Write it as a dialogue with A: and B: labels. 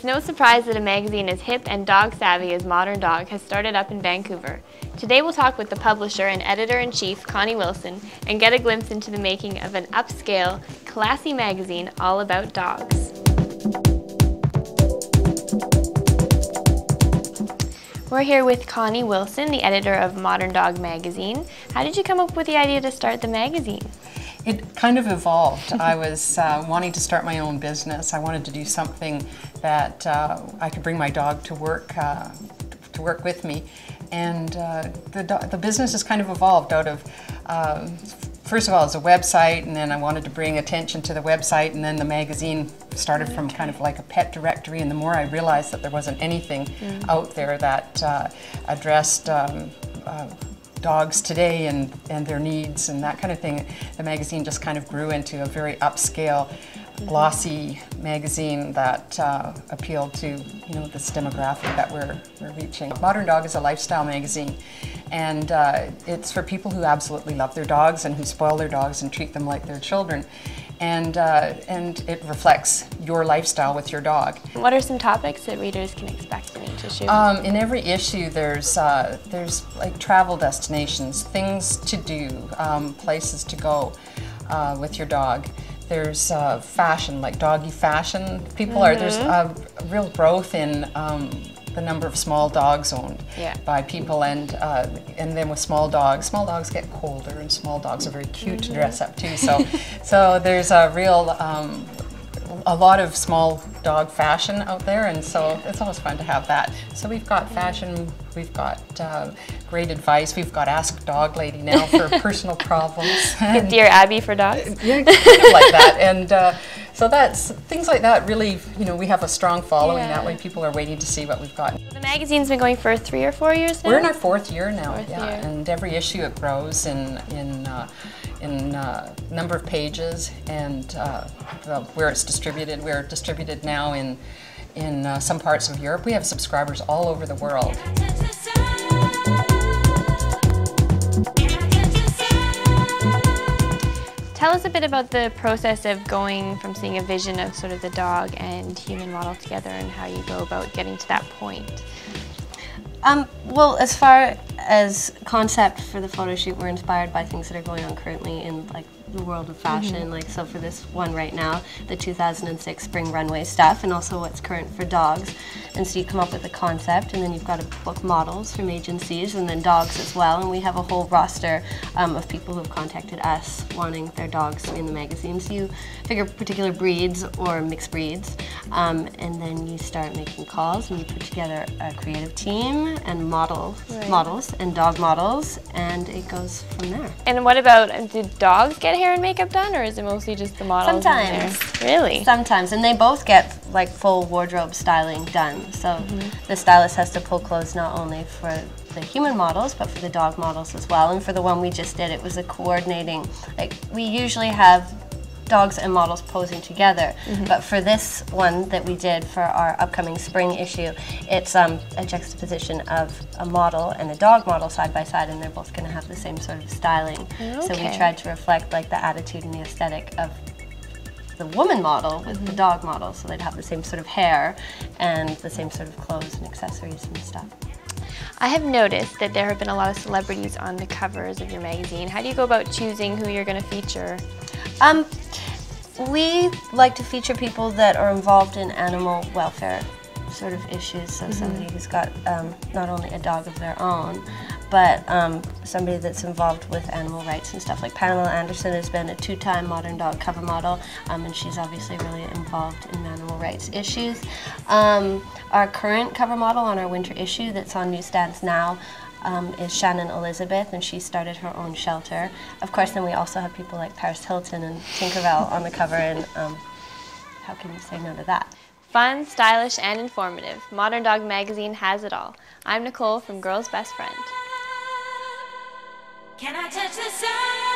A: It's no surprise that a magazine as hip and dog-savvy as Modern Dog has started up in Vancouver. Today we'll talk with the publisher and editor-in-chief, Connie Wilson, and get a glimpse into the making of an upscale, classy magazine all about dogs. We're here with Connie Wilson, the editor of Modern Dog magazine. How did you come up with the idea to start the magazine?
B: It kind of evolved. I was wanting to start my own business. I wanted to do something that I could bring my dog to work with me, and the business has kind of evolved out of first of all, it's a website, and then I wanted to bring attention to the website, and then the magazine started from kind of like a pet directory, and the more I realized that there wasn't anything out there that addressed dogs today and their needs and that kind of thing, the magazine just kind of grew into a very upscale, glossy magazine that appealed to this demographic that we're reaching. Modern Dog is a lifestyle magazine, and it's for people who absolutely love their dogs and who spoil their dogs and treat them like their children. And it reflects your lifestyle with your dog.
A: What are some topics that readers can expect in each issue?
B: In every issue there's like travel destinations, things to do, places to go with your dog. There's fashion, like doggy fashion. There's a real growth in the number of small dogs owned by people, and then with small dogs get colder, and small dogs are very cute to dress up too. So there's a real a lot of small dog fashion out there, and so it's always fun to have that. So we've got fashion, we've got great advice, we've got Ask Dog Lady now for personal problems.
A: Dear Abby for dogs?
B: Yeah, like that. And so that's things like that. Really, we have a strong following that way. People are waiting to see what we've got.
A: The magazine's been going for 3 or 4 years now?
B: We're in our 4th year now.
A: Fourth year.
B: And every issue it grows in number of pages and where it's distributed. We're distributed now in some parts of Europe. We have subscribers all over the world.
A: Tell us a bit about the process of going from seeing a vision of sort of the dog and human model together, and how you go about getting to that point.
C: Well, as far as concept for the photo shoot, we're inspired by things that are going on currently in the world of fashion. So for this one right now, the 2006 spring runway stuff, and also what's current for dogs. And so you come up with a concept, and then you've got to book models from agencies, and then dogs as well. And we have a whole roster of people who have contacted us wanting their dogs to be in the magazine. So you figure particular breeds or mixed breeds, and then you start making calls, and you put together a creative team and models and dog models, and it goes from there. And
A: what about, do dogs get hair and makeup done, or is it mostly just the models?
C: Sometimes.
A: Really?
C: Sometimes, and they both get like full wardrobe styling done. So the stylist has to pull clothes not only for the human models, but for the dog models as well. And for the one we just did, it was a coordinating, we usually have dogs and models posing together, but for this one that we did for our upcoming spring issue, it's a juxtaposition of a model and a dog model side by side, and they're both going to have the same sort of styling. So we tried to reflect the attitude and the aesthetic of the woman model with the dog model, so they'd have the same sort of hair and the same sort of clothes and accessories and stuff.
A: I have noticed that there have been a lot of celebrities on the covers of your magazine. How do you go about choosing who you're going to feature?
C: We like to feature people that are involved in animal welfare sort of issues. So somebody who's got not only a dog of their own, but somebody that's involved with animal rights and stuff. Like Pamela Anderson has been a 2-time Modern Dog cover model, and she's obviously really involved in animal rights issues. Our current cover model on our winter issue that's on newsstands now is Shannon Elizabeth, and she started her own shelter. Of course, then we also have people like Paris Hilton and Tinkerbell on the cover, and how can you say no to that?
A: Fun, stylish, and informative, Modern Dog magazine has it all. I'm Nicole from Girl's Best Friend.
D: Can I touch the sun?